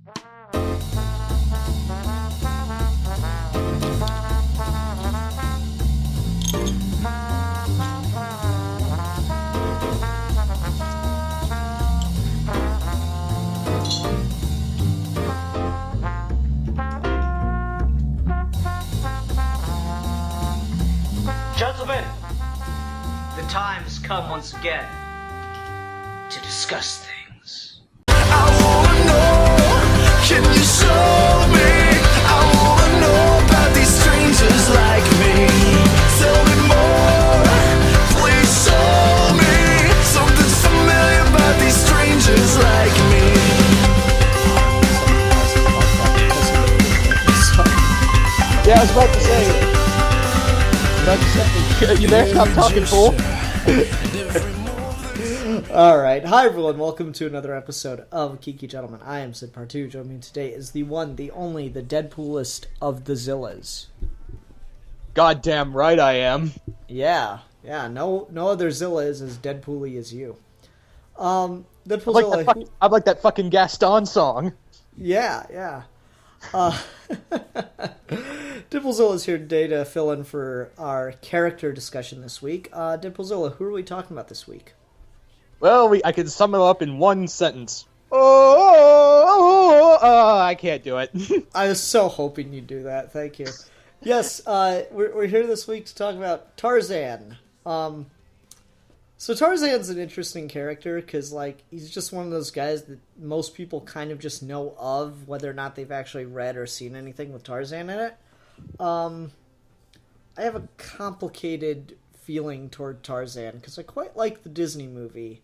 Gentlemen, the time has come once again to discuss things. I wanna know, can you show me? I wanna know about these strangers like me. Tell me more, please show me something familiar about these strangers like me. Yeah, I was about to say. You there? Stop talking, fool. Alright, hi everyone, welcome to another episode of Geeky Gentlemen. I am Sid Partout. Joining me today is the one, the only, the Deadpoolist of the Zillas. Goddamn right I am. Yeah, no other Zilla is as Deadpool-y as you. Deadpoolzilla... I like that fucking Gaston song. Yeah. Deadpoolzilla is here today to fill in for our character discussion this week. Deadpoolzilla, who are we talking about this week? Well, I can sum it up in one sentence. I can't do it. I was so hoping you'd do that. Thank you. Yes, we're here this week to talk about Tarzan. So Tarzan's an interesting character because, like, he's just one of those guys that most people kind of just know of, whether or not they've actually read or seen anything with Tarzan in it. I have a complicated feeling toward Tarzan because I quite like the Disney movie,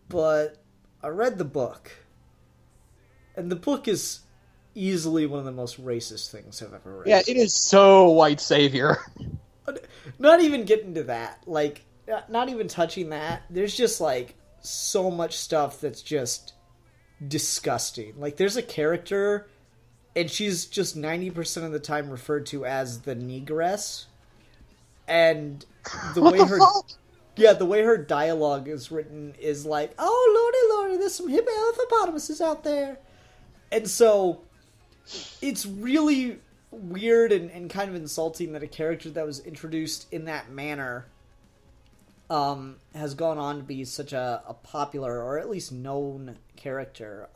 but I read the book, and the book is easily one of the most racist things I've ever read. Yeah, it is so white savior. Not even getting to that, like, not even touching that. There's just, like, so much stuff that's just disgusting. Like, there's a character, and she's just 90% of the time referred to as the Negress, and the way her dialogue is written is like, oh, lordy, there's some hippopotamuses out there. And so, it's really weird and kind of insulting that a character that was introduced in that manner has gone on to be such a popular, or at least known, character.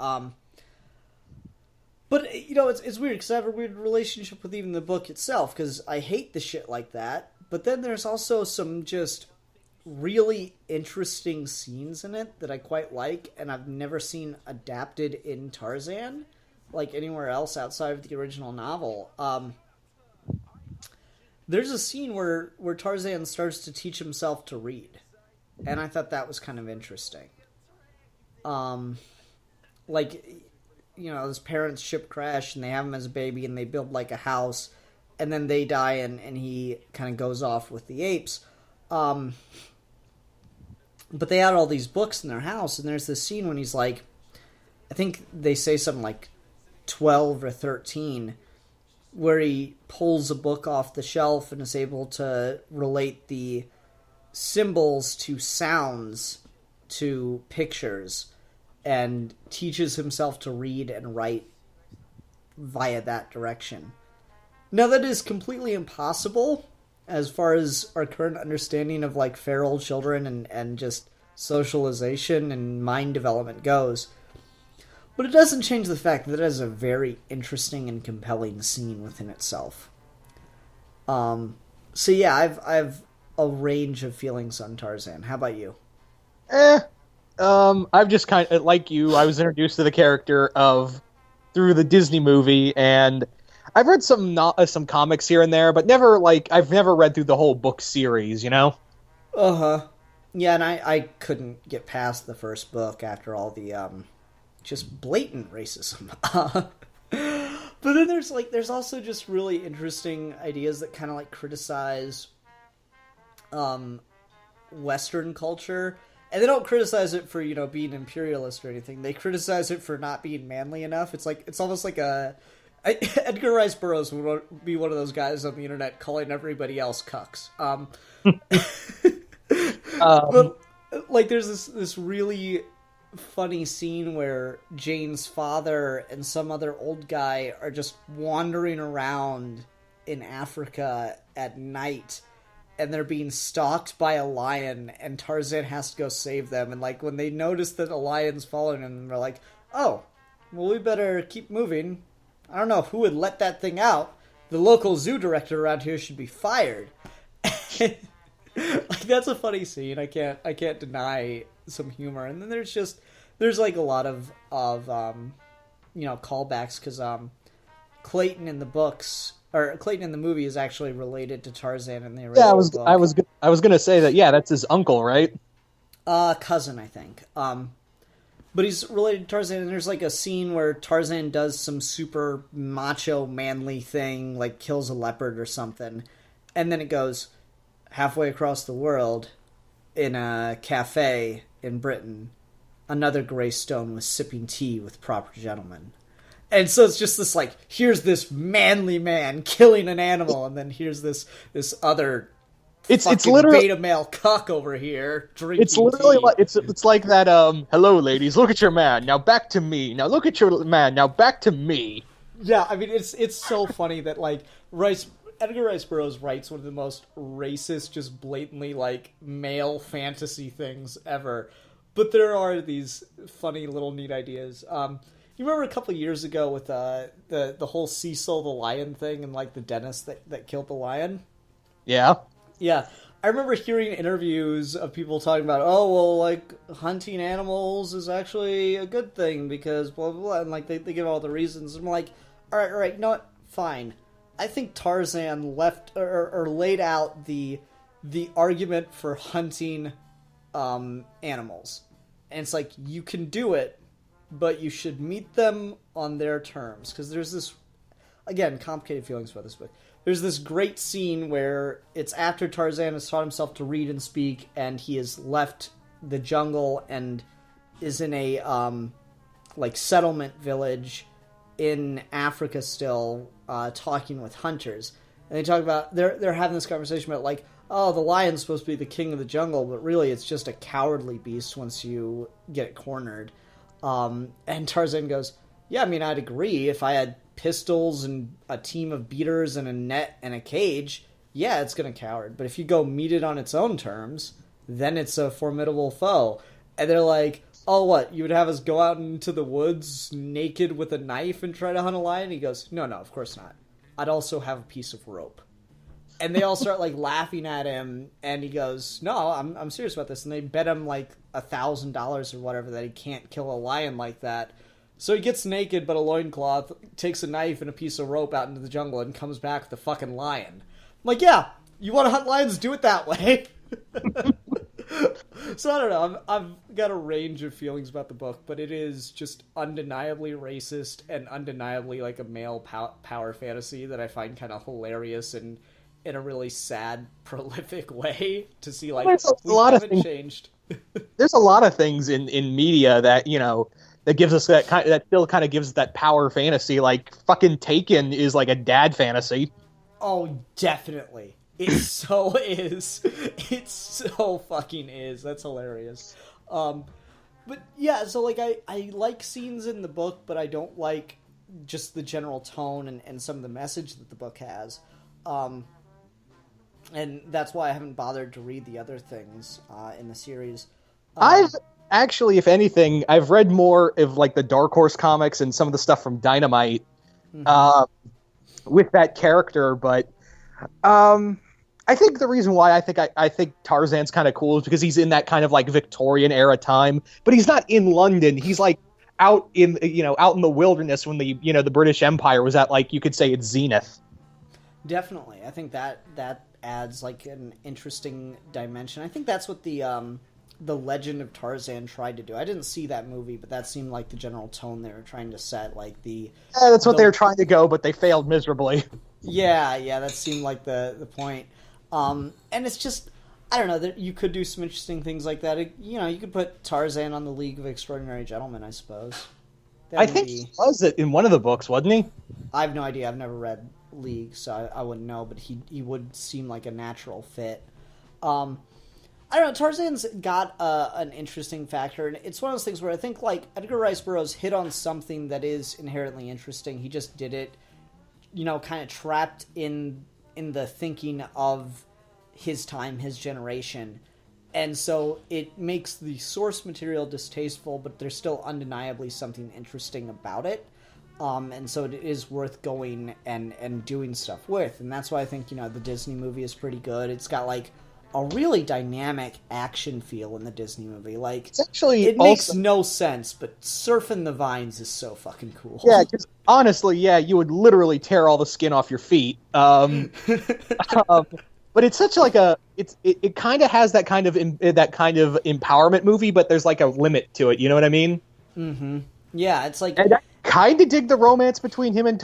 But, you know, it's weird, because I have a weird relationship with even the book itself, because I hate the shit like that, but then there's also some just really interesting scenes in it that I quite like, and I've never seen adapted in Tarzan, like anywhere else outside of the original novel. There's a scene where Tarzan starts to teach himself to read, and I thought that was kind of interesting. Like, you know, his parents ship crash, and they have him as a baby, and they build, like, a house, and then they die, and he kind of goes off with the apes. But they had all these books in their house, and there's this scene when he's, like, I think they say something like 12 or 13, where he pulls a book off the shelf and is able to relate the symbols to sounds to pictures and teaches himself to read and write via that direction. Now, that is completely impossible as far as our current understanding of, like, feral children and just socialization and mind development goes. But it doesn't change the fact that it is a very interesting and compelling scene within itself. So yeah, I've a range of feelings on Tarzan. How about you? I've just kind of, like you, I was introduced to the character through the Disney movie, and I've read some comics here and there, but I've never read through the whole book series, you know? Uh-huh. Yeah, and I couldn't get past the first book after all the, just blatant racism. But then there's also just really interesting ideas that kind of, like, criticize, Western culture. And they don't criticize it for, you know, being imperialist or anything. They criticize it for not being manly enough. It's almost like Edgar Rice Burroughs would be one of those guys on the internet calling everybody else cucks. But, like, there's this really funny scene where Jane's father and some other old guy are just wandering around in Africa at night, and they're being stalked by a lion, and Tarzan has to go save them. And like when they notice that a lion's following them, they're like, "Oh, well, we better keep moving. I don't know who would let that thing out. The local zoo director around here should be fired." Like, that's a funny scene. I can't deny some humor. And then there's like a lot of callbacks, because Clayton in the books, or Clayton in the movie, is actually related to Tarzan in the original book. I was gonna say that. Yeah, that's his uncle, right? Cousin, I think. But he's related to Tarzan, and there's like a scene where Tarzan does some super macho manly thing, like kills a leopard or something, and then it goes, halfway across the world, in a cafe in Britain, another Greystone was sipping tea with proper gentlemen. And so it's just this, like, here's this manly man killing an animal, and then here's this other it's literally beta male cuck over here drinking It's literally tea. like it's like that. Hello, ladies. Look at your man. Now back to me. Now look at your man. Now back to me. Yeah, I mean, it's so funny that, like, Edgar Rice Burroughs writes one of the most racist, just blatantly, like, male fantasy things ever. But there are these funny little neat ideas. You remember a couple of years ago with the whole Cecil the lion thing, and, like, the dentist that killed the lion? Yeah. Yeah. I remember hearing interviews of people talking about, oh, well, like, hunting animals is actually a good thing because blah, blah, blah. And, like, they give all the reasons. I'm like, all right, you know what? Fine. I think Tarzan left or laid out the argument for hunting animals. And it's like, you can do it, but you should meet them on their terms. Because there's this, again, complicated feelings about this book. There's this great scene where it's after Tarzan has taught himself to read and speak, and he has left the jungle and is in a settlement village in Africa still, talking with hunters. And they talk about, they're having this conversation about, like, oh, the lion's supposed to be the king of the jungle, but really it's just a cowardly beast once you get it cornered. And Tarzan goes, yeah, I mean, I'd agree. If I had pistols and a team of beaters and a net and a cage, yeah, it's gonna coward. But if you go meet it on its own terms, then it's a formidable foe. And they're like, oh, what, you would have us go out into the woods naked with a knife and try to hunt a lion? He goes, no, of course not. I'd also have a piece of rope. And they all start, like, laughing at him, and he goes, no, I'm serious about this. And they bet him, like, $1,000 or whatever that he can't kill a lion like that. So he gets naked but a loincloth, takes a knife and a piece of rope out into the jungle, and comes back with a fucking lion. I'm like, yeah, you want to hunt lions? Do it that way. So I don't know. I've got a range of feelings about the book, but it is just undeniably racist and undeniably like a male power fantasy that I find kind of hilarious and in a really sad, prolific way to see, like, we haven't changed. There's a lot of things in media that, you know, that gives us that still kind of gives that power fantasy. Like fucking Taken is like a dad fantasy. Oh, definitely. It so is. It so fucking is. That's hilarious. But yeah, so like I like scenes in the book, but I don't like just the general tone and some of the message that the book has. And that's why I haven't bothered to read the other things in the series. I've actually, if anything, I've read more of like the Dark Horse comics and some of the stuff from Dynamite with that character, but I think the reason why I think Tarzan's kind of cool is because he's in that kind of like Victorian era time, but he's not in London. He's like out in the wilderness when the British Empire was at, like, you could say, its zenith. Definitely. I think that adds like an interesting dimension. I think that's what the Legend of Tarzan tried to do. I didn't see that movie, but that seemed like the general tone they were trying to set. Like that's what they were trying to go, but they failed miserably. Yeah, that seemed like the point. And it's just, I don't know, you could do some interesting things like that. You could put Tarzan on the League of Extraordinary Gentlemen, I suppose. I think he was it in one of the books, wasn't he? I have no idea. I've never read League, so I wouldn't know, but he would seem like a natural fit. I don't know, Tarzan's got an interesting factor, and it's one of those things where I think, like, Edgar Rice Burroughs hit on something that is inherently interesting. He just did it, kind of trapped in the thinking of his time, his generation. And so it makes the source material distasteful, but there's still undeniably something interesting about it. And so it is worth going and doing stuff with. And that's why I think, the Disney movie is pretty good. It's got, like, a really dynamic action feel in the Disney movie. Like, It's actually it makes no sense, but surfing the vines is so fucking cool. Yeah, because honestly, you would literally tear all the skin off your feet. But it's such like it kind of has that kind of empowerment movie, but there's like a limit to it. You know what I mean? Mm-hmm. Yeah, it's like, and I kind of dig the romance between him and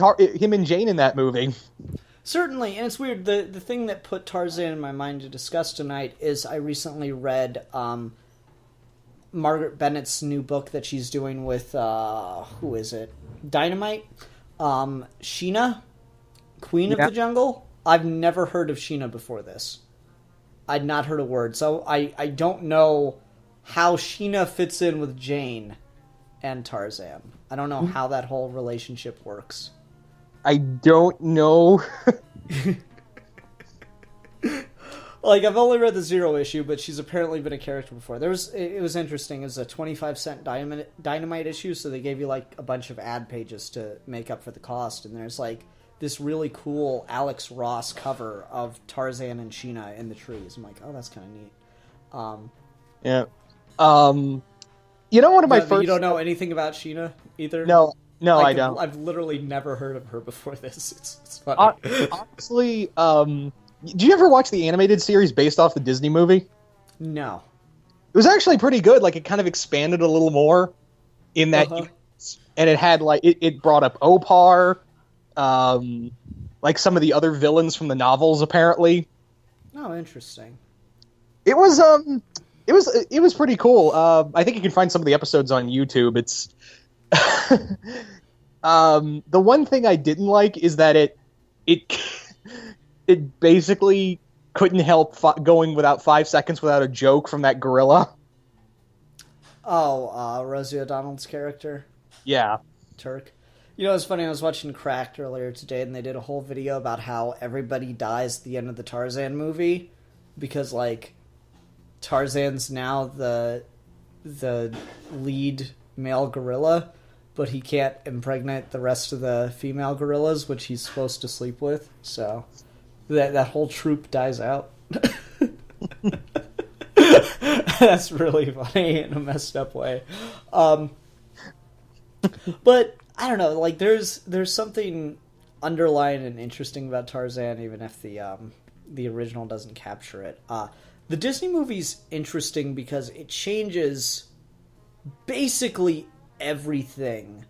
Jane in that movie. Certainly, and it's weird. The thing that put Tarzan in my mind to discuss tonight is I recently read Margaret Bennett's new book that she's doing with who is it? Dynamite. Sheena, Queen of the Jungle. I've never heard of Sheena before this. I'd not heard a word, so I don't know how Sheena fits in with Jane and Tarzan. I don't know how that whole relationship works. I don't know. Like, I've only read the Zero issue, but she's apparently been a character before. It was interesting. It was a 25-cent Dynamite issue, so they gave you, like, a bunch of ad pages to make up for the cost. And there's, like, this really cool Alex Ross cover of Tarzan and Sheena in the trees. I'm like, oh, that's kind of neat. Yeah. One of my first... You don't know anything about Sheena either? No, like, I don't. I've literally never heard of her before this. It's funny. Honestly, did you ever watch the animated series based off the Disney movie? No. It was actually pretty good. Like, it kind of expanded a little more in that, and it had like it brought up Opar, like some of the other villains from the novels. Apparently, oh, interesting. It was pretty cool. I think you can find some of the episodes on YouTube. It's the one thing I didn't like is that it basically couldn't help going without 5 seconds without a joke from that gorilla. Oh, Rosie O'Donnell's character? Yeah. Turk. It's funny, I was watching Cracked earlier today, and they did a whole video about how everybody dies at the end of the Tarzan movie, because, like, Tarzan's now the lead male gorilla, but he can't impregnate the rest of the female gorillas, which he's supposed to sleep with, so... That whole troop dies out. That's really funny in a messed up way. But I don't know, like there's something underlying and interesting about Tarzan, even if the original doesn't capture it. The Disney movie's interesting because it changes basically everything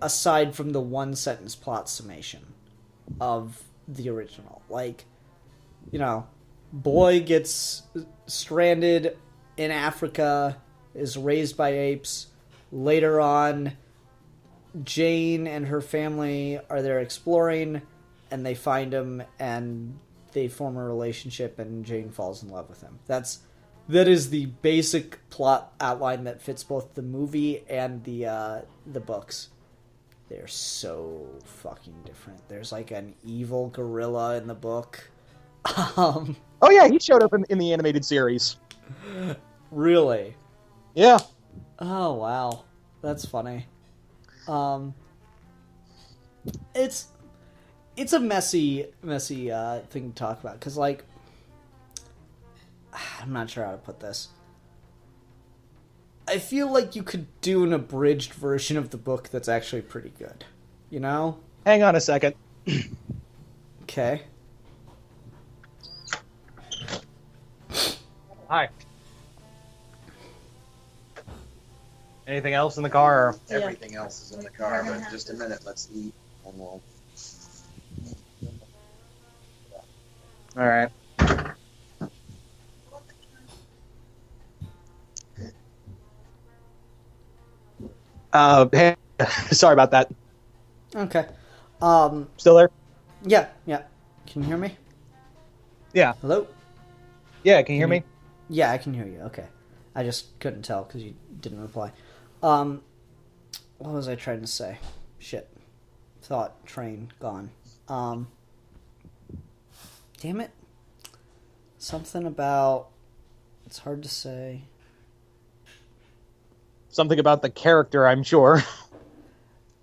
aside from the one sentence plot summation of the original. Like, boy gets stranded in Africa, is raised by apes. Later on, Jane and her family are there exploring, and they find him, and they form a relationship, and Jane falls in love with him. That is the basic plot outline that fits both the movie and the books. They're so fucking different. There's like an evil gorilla in the book. Oh yeah, he showed up in the animated series. Really? Yeah. Oh wow, that's funny. It's a messy thing to talk about, because like, I'm not sure how to put this. I feel like you could do an abridged version of the book that's actually pretty good. Hang on a second. Okay. Hi. Anything else in the car? Or... Everything else is in the car, but in just a minute, let's eat and we'll... All right. Hey, sorry about that. Okay. Still there? Yeah. Can you hear me? Yeah. Hello? Yeah, can you hear me? Yeah, I can hear you. Okay. I just couldn't tell because you didn't reply. What was I trying to say? Shit. Thought train gone. Damn it. Something about... It's hard to say. Something about the character, I'm sure.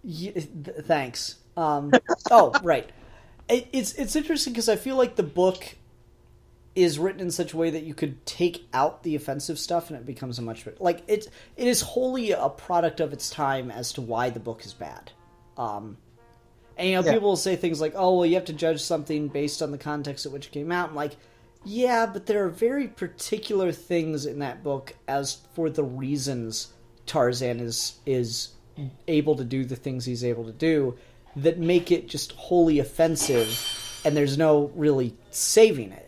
Yeah, thanks. Right. It's interesting because I feel like the book is written in such a way that you could take out the offensive stuff and it becomes a much better... Like, it is wholly a product of its time as to why the book is bad. And, people will say things like, oh, well, you have to judge something based on the context at which it came out. I'm like, yeah, but there are very particular things in that book as for the reasons Tarzan is able to do the things he's able to do that make it just wholly offensive, and there's no really saving it.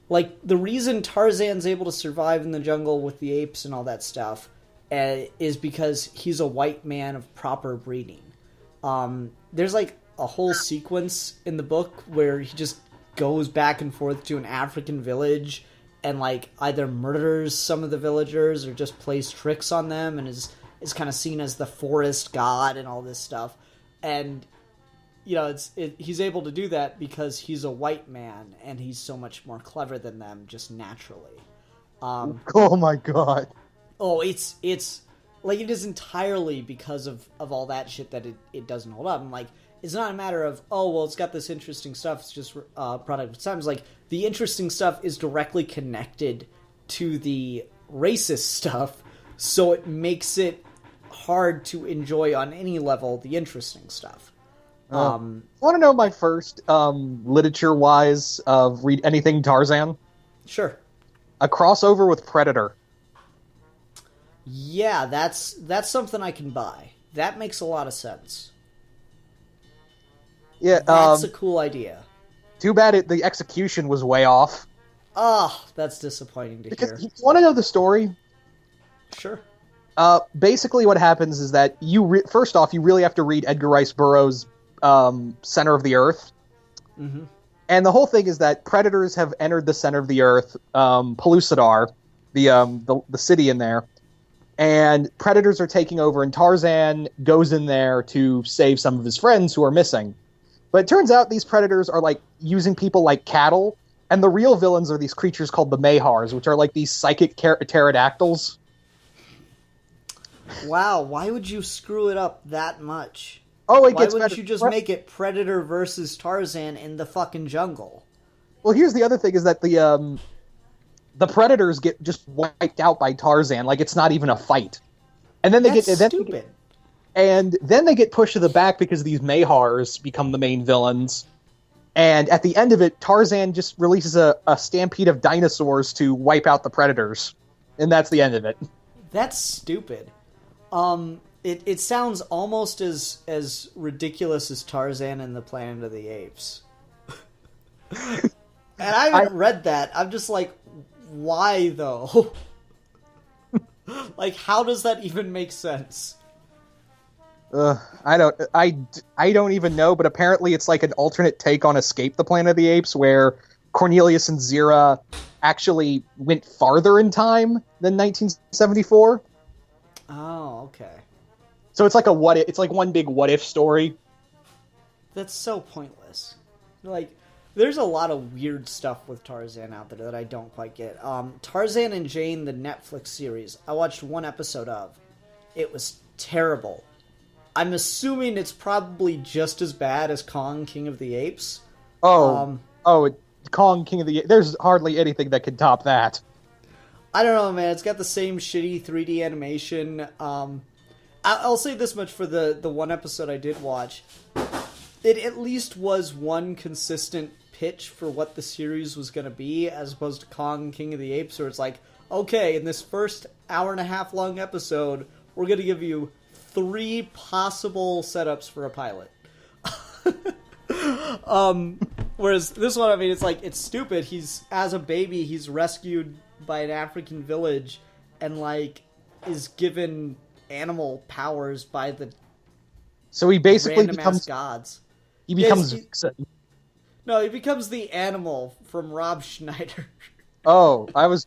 Like, the reason Tarzan's able to survive in the jungle with the apes and all that stuff is because he's a white man of proper breeding. There's, like, a whole sequence in the book where he just goes back and forth to an African village and, like, either murders some of the villagers or just plays tricks on them and is kind of seen as the forest god and all this stuff. And... he's able to do that because he's a white man and he's so much more clever than them just naturally. Oh my god. Oh, it's like it is entirely because of all that shit that it doesn't hold up. And like, it's not a matter of, oh, well, it's got this interesting stuff, it's just product of times. Like, the interesting stuff is directly connected to the racist stuff, so it makes it hard to enjoy on any level the interesting stuff. Want to know my first literature-wise of read anything Tarzan? Sure. A crossover with Predator. Yeah, that's something I can buy. That makes a lot of sense. Yeah, that's a cool idea. Too bad the execution was way off. Oh, that's disappointing to hear. You want to know the story? Sure. Basically, what happens is that first off, you really have to read Edgar Rice Burroughs' Center of the Earth. Mm-hmm. And the whole thing is that predators have entered the center of the Earth, Pellucidar, the city in there, and predators are taking over, and Tarzan goes in there to save some of his friends who are missing. But it turns out these predators are like using people like cattle, and the real villains are these creatures called the Mahars, which are like these psychic pterodactyls. Wow, why would you screw it up that much? Oh, why wouldn't you just make it Predator versus Tarzan in the fucking jungle? Well, here's the other thing: is that the predators get just wiped out by Tarzan, like it's not even a fight, and then That's stupid. And then they get pushed to the back because these Mahars become the main villains. And at the end of it, Tarzan just releases a stampede of dinosaurs to wipe out the predators, and that's the end of it. That's stupid. It sounds almost as ridiculous as Tarzan and the Planet of the Apes. And I haven't read that. I'm just like, why though? Like, how does that even make sense? I don't even know, but apparently it's like an alternate take on Escape the Planet of the Apes, where Cornelius and Zira actually went farther in time than 1974. Oh, okay. So it's like it's like one big what if story. That's so pointless. Like, there's a lot of weird stuff with Tarzan out there that I don't quite get. Tarzan and Jane, the Netflix series, I watched one episode of. It was terrible. I'm assuming it's probably just as bad as Kong, King of the Apes. Kong, King of the Apes. There's hardly anything that could top that. I don't know, man. It's got the same shitty 3D animation. I'll say this much for the one episode I did watch. It at least was one consistent pitch for what the series was going to be, as opposed to Kong, King of the Apes, where it's like, okay, in this first hour-and-a-half long episode, we're going to give you 3 possible setups for a pilot. Whereas this one, I mean, it's like, it's stupid. As a baby, he's rescued by an African village and, like, is given animal powers by the so he basically becomes gods. He becomes No, he becomes the animal from Rob Schneider. Oh, I was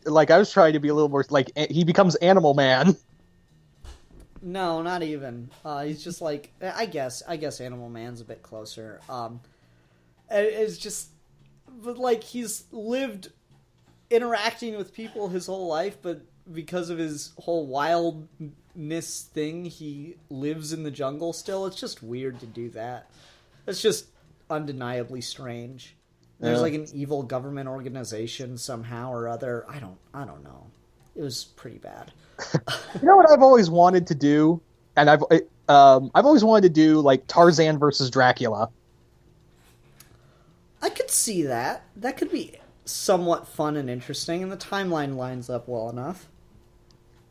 trying to be a little more like he becomes Animal Man. No, not even. He's just like I guess Animal Man's a bit closer. It's just, but like he's lived interacting with people his whole life, but because of his whole wildness thing, he lives in the jungle still. It's just weird to do that. It's just undeniably strange. There's like an evil government organization somehow or other. I don't know. It was pretty bad. You know what I've always wanted to do, and I've always wanted to do like Tarzan versus Dracula. I could see that. That could be somewhat fun and interesting, and the timeline lines up well enough.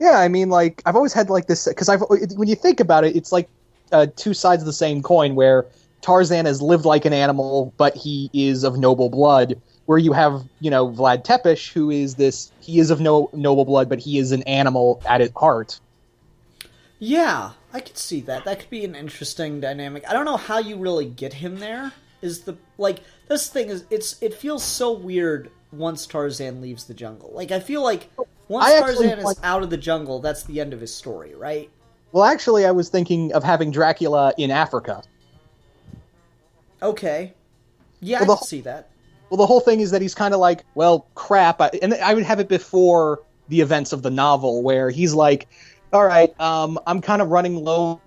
Yeah, I mean, like I've always had like this because when you think about it, it's like two sides of the same coin. Where Tarzan has lived like an animal, but he is of noble blood. Where you have, Vlad Tepes, who is he is of noble blood, but he is an animal at his heart. Yeah, I could see that. That could be an interesting dynamic. I don't know how you really get him there. This thing is, it feels so weird once Tarzan leaves the jungle. Like, I feel like once Tarzan is out of the jungle, that's the end of his story, right? Well, actually, I was thinking of having Dracula in Africa. Okay. Yeah, I can see that. Well, the whole thing is that he's kind of like, well, crap. And I would have it before the events of the novel, where he's like, all right, I'm kind of running low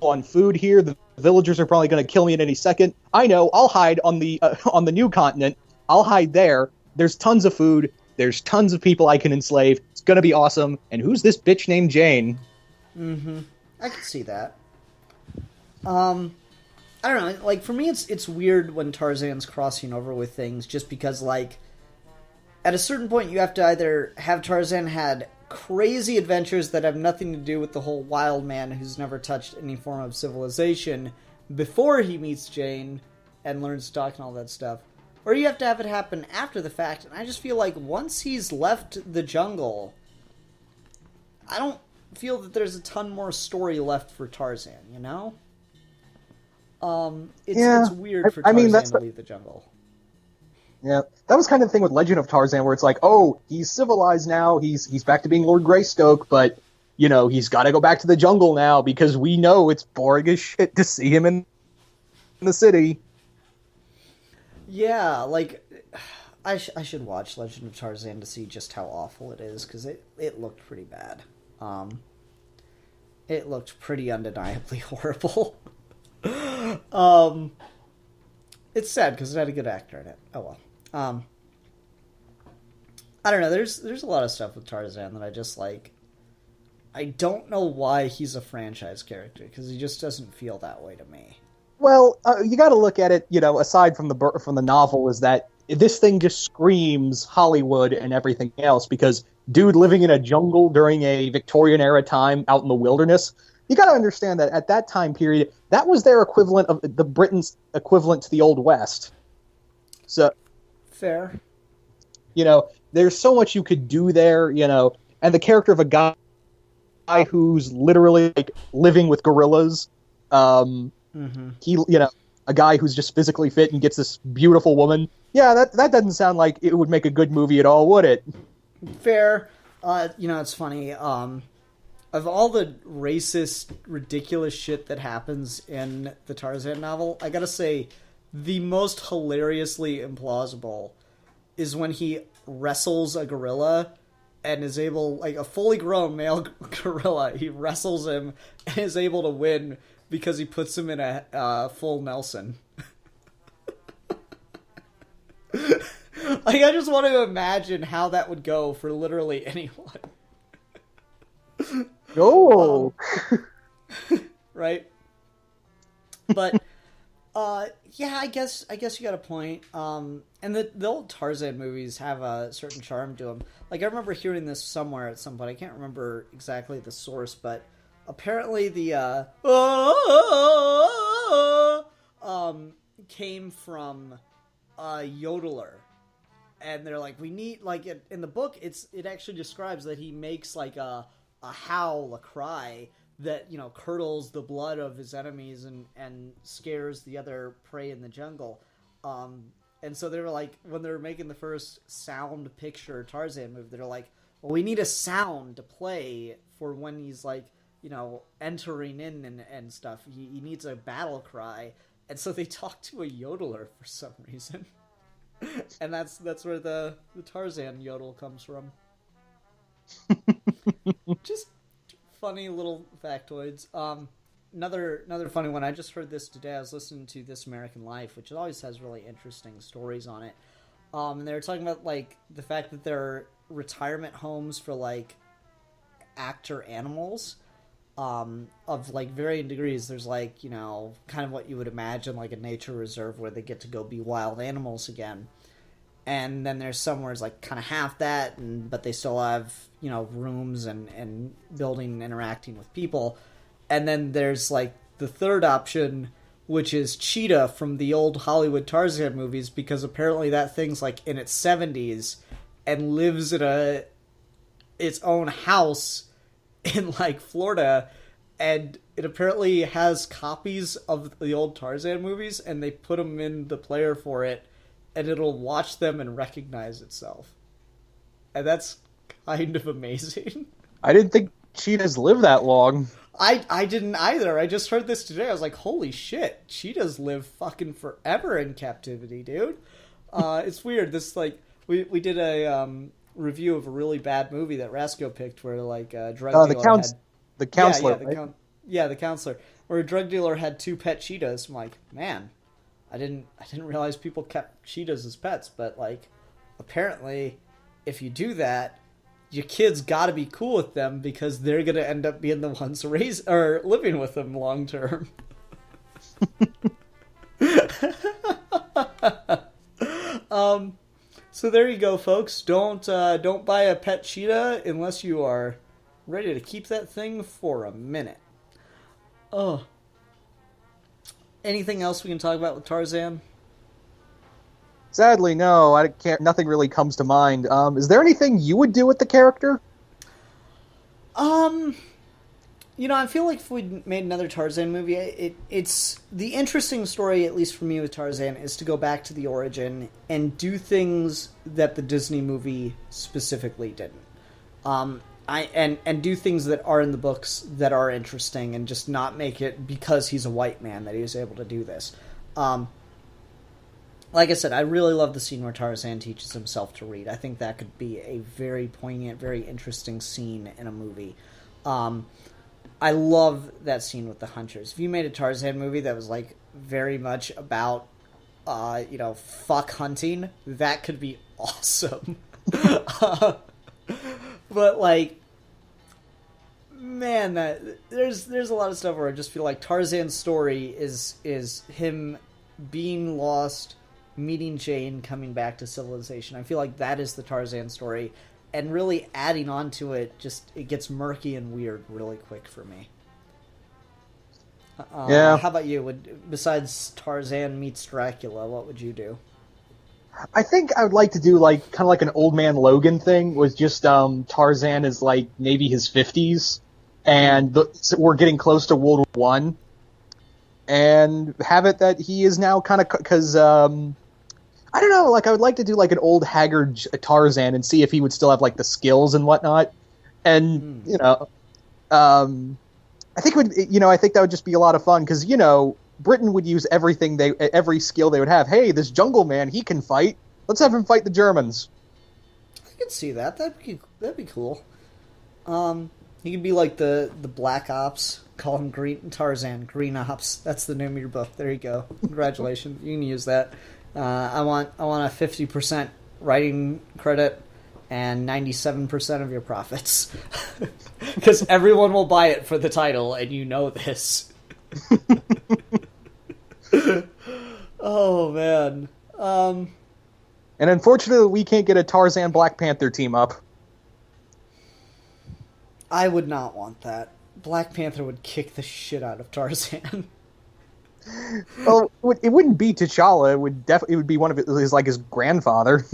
on food here. The villagers are probably going to kill me at any second. I know. I'll hide on the new continent. I'll hide there. There's tons of food. There's tons of people I can enslave. It's going to be awesome. And who's this bitch named Jane? Mm-hmm. I can see that. I don't know, like, for me, it's weird when Tarzan's crossing over with things, just because, like, at a certain point, you have to either have Tarzan had crazy adventures that have nothing to do with the whole wild man who's never touched any form of civilization before he meets Jane and learns to talk and all that stuff, or you have to have it happen after the fact, and I just feel like once he's left the jungle, I don't feel that there's a ton more story left for Tarzan, you know? It's weird for Tarzan to leave the jungle. Yeah, that was kind of the thing with Legend of Tarzan, where it's like, oh, he's civilized now, he's back to being Lord Greystoke, but, he's got to go back to the jungle now, because we know it's boring as shit to see him in the city. Yeah, like, I should watch Legend of Tarzan to see just how awful it is, because it looked pretty bad. It looked pretty undeniably horrible. It's sad because it had a good actor in it. Oh well. I don't know. There's a lot of stuff with Tarzan that I just like. I don't know why he's a franchise character, because he just doesn't feel that way to me. Well, you got to look at it. Aside from the novel, is that this thing just screams Hollywood and everything else. Because dude living in a jungle during a Victorian era time out in the wilderness. You got to understand that at that time period, that was their equivalent of the Britain's equivalent to the Old West. So, fair. There's so much you could do there, and the character of a guy who's literally like living with gorillas. He, a guy who's just physically fit and gets this beautiful woman. Yeah, that doesn't sound like it would make a good movie at all, would it? Fair. It's funny. Of all the racist, ridiculous shit that happens in the Tarzan novel, I gotta say, the most hilariously implausible is when he wrestles a gorilla and is able, like a fully grown male gorilla, he wrestles him and is able to win because he puts him in a full Nelson. Like, I just want to imagine how that would go for literally anyone. Oh, right. But yeah, I guess you got a point. And the old Tarzan movies have a certain charm to them. Like, I remember hearing this somewhere at some point. I can't remember exactly the source, but apparently the came from a yodeler. And they're like, we need, like, in the book, it actually describes that he makes like a howl, a cry that, curdles the blood of his enemies and scares the other prey in the jungle. And so they were like, when they were making the first sound picture Tarzan movie, they're like, well, we need a sound to play for when he's like, entering in and stuff. He needs a battle cry. And so they talked to a yodeler for some reason. And that's where the Tarzan yodel comes from. Just funny little factoids. Another funny one. I just heard this today. I was listening to This American Life, which always has really interesting stories on it. And they were talking about like the fact that there are retirement homes for like actor animals, of like varying degrees. There's like, kind of what you would imagine like a nature reserve where they get to go be wild animals again. And then there's somewhere it's like kind of half that, but they still have, rooms and building and interacting with people. And then there's like the third option, which is Cheetah from the old Hollywood Tarzan movies, because apparently that thing's like in its 70s and lives in its own house in like Florida, and it apparently has copies of the old Tarzan movies, and they put them in the player for it, and it'll watch them and recognize itself. And that's kind of amazing. I didn't think cheetahs live that long. I didn't either. I just heard this today. I was like, holy shit, cheetahs live fucking forever in captivity, dude. It's weird. This, like, we did a review of a really bad movie that Rasco picked where, like, a drug dealer the counselor, the counselor. Where a drug dealer had 2 pet cheetahs. I'm like, man, I didn't realize people kept cheetahs as pets, but, like, apparently, if you do that, your kids got to be cool with them because they're going to end up being the ones living with them long term. So there you go, folks. Don't buy a pet cheetah unless you are ready to keep that thing for a minute. Oh. Anything else we can talk about with Tarzan? Sadly, no. I can't. Nothing really comes to mind. Is there anything you would do with the character? I feel like if we made another Tarzan movie, it's the interesting story, at least for me with Tarzan, is to go back to the origin and do things that the Disney movie specifically didn't. And do things that are in the books that are interesting, and just not make it because he's a white man that he was able to do this. Like I said, I really love the scene where Tarzan teaches himself to read. I think that could be a very poignant, very interesting scene in a movie. I love that scene with the hunters. If you made a Tarzan movie that was like very much about, fuck hunting, that could be awesome. But like, man, there's a lot of stuff where I just feel like Tarzan's story is him being lost, meeting Jane, coming back to civilization. I feel like that is the Tarzan story, and really adding on to it, it gets murky and weird really quick for me. Yeah. How about you? Besides Tarzan meets Dracula, what would you do? I think I would like to do like kind of like an Old Man Logan thing, with just Tarzan is like maybe his 50s, and we're getting close to World War One, and have it that he is now kind of because I don't know, like I would like to do like an old haggard Tarzan and see if he would still have like the skills and whatnot, and I think I think that would just be a lot of fun because Britain would use every skill they would have. Hey, this jungle man, he can fight. Let's have him fight the Germans. I could see that. That'd be cool. He could be like the Black Ops. Call him Tarzan, Green Ops. That's the name of your book. There you go. Congratulations. You can use that. I want a 50% writing credit and 97% of your profits. Because everyone will buy it for the title, and you know this. Oh, man. And unfortunately, we can't get a Tarzan Black Panther team up. I would not want that. Black Panther would kick the shit out of Tarzan. Well, it wouldn't be T'Challa. It would be one of his grandfather.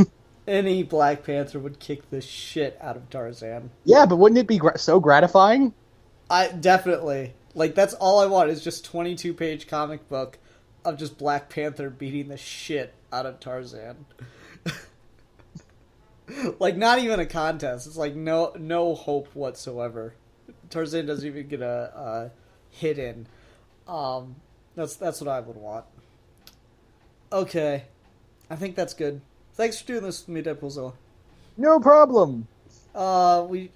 Any Black Panther would kick the shit out of Tarzan. Yeah, but wouldn't it be so gratifying? Definitely. Like, that's all I want is just 22-page comic book of just Black Panther beating the shit out of Tarzan. Like, not even a contest. It's like no hope whatsoever. Tarzan doesn't even get a hit in. That's what I would want. Okay, I think that's good. Thanks for doing this with me, Deadpoolzilla. No problem. We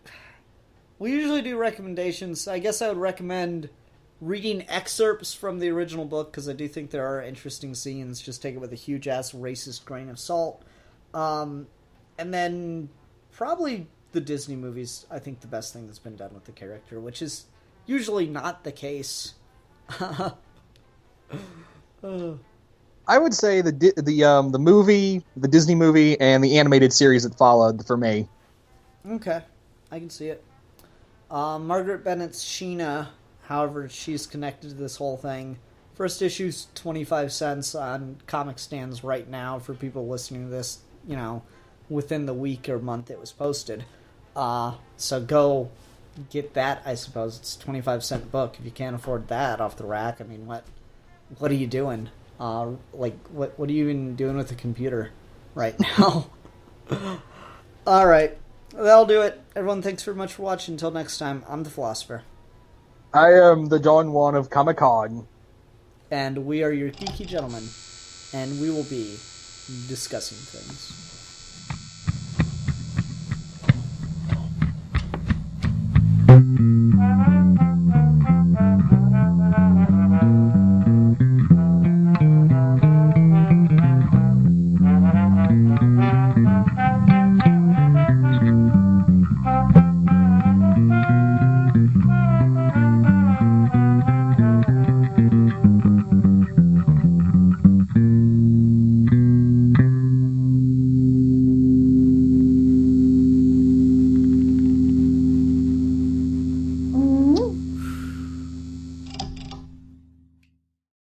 usually do recommendations. I guess I would recommend reading excerpts from the original book, because I do think there are interesting scenes. Just take it with a huge-ass racist grain of salt. And then probably the Disney movies, I think the best thing that's been done with the character, which is usually not the case. I would say the movie, the Disney movie, and the animated series that followed for me. Okay, I can see it. Margaret Bennett's Sheena, however, she's connected to this whole thing. First issue's 25 cents on comic stands right now for people listening to this, within the week or month it was posted. So go get that, I suppose. It's a 25-cent book. If you can't afford that off the rack, I mean, what are you doing? What are you even doing with the computer right now? All right. That'll do it. Everyone, thanks very much for watching. Until next time, I'm the Philosopher. I am the Don Juan of Comic-Con. And we are your geeky gentlemen. And we will be discussing things.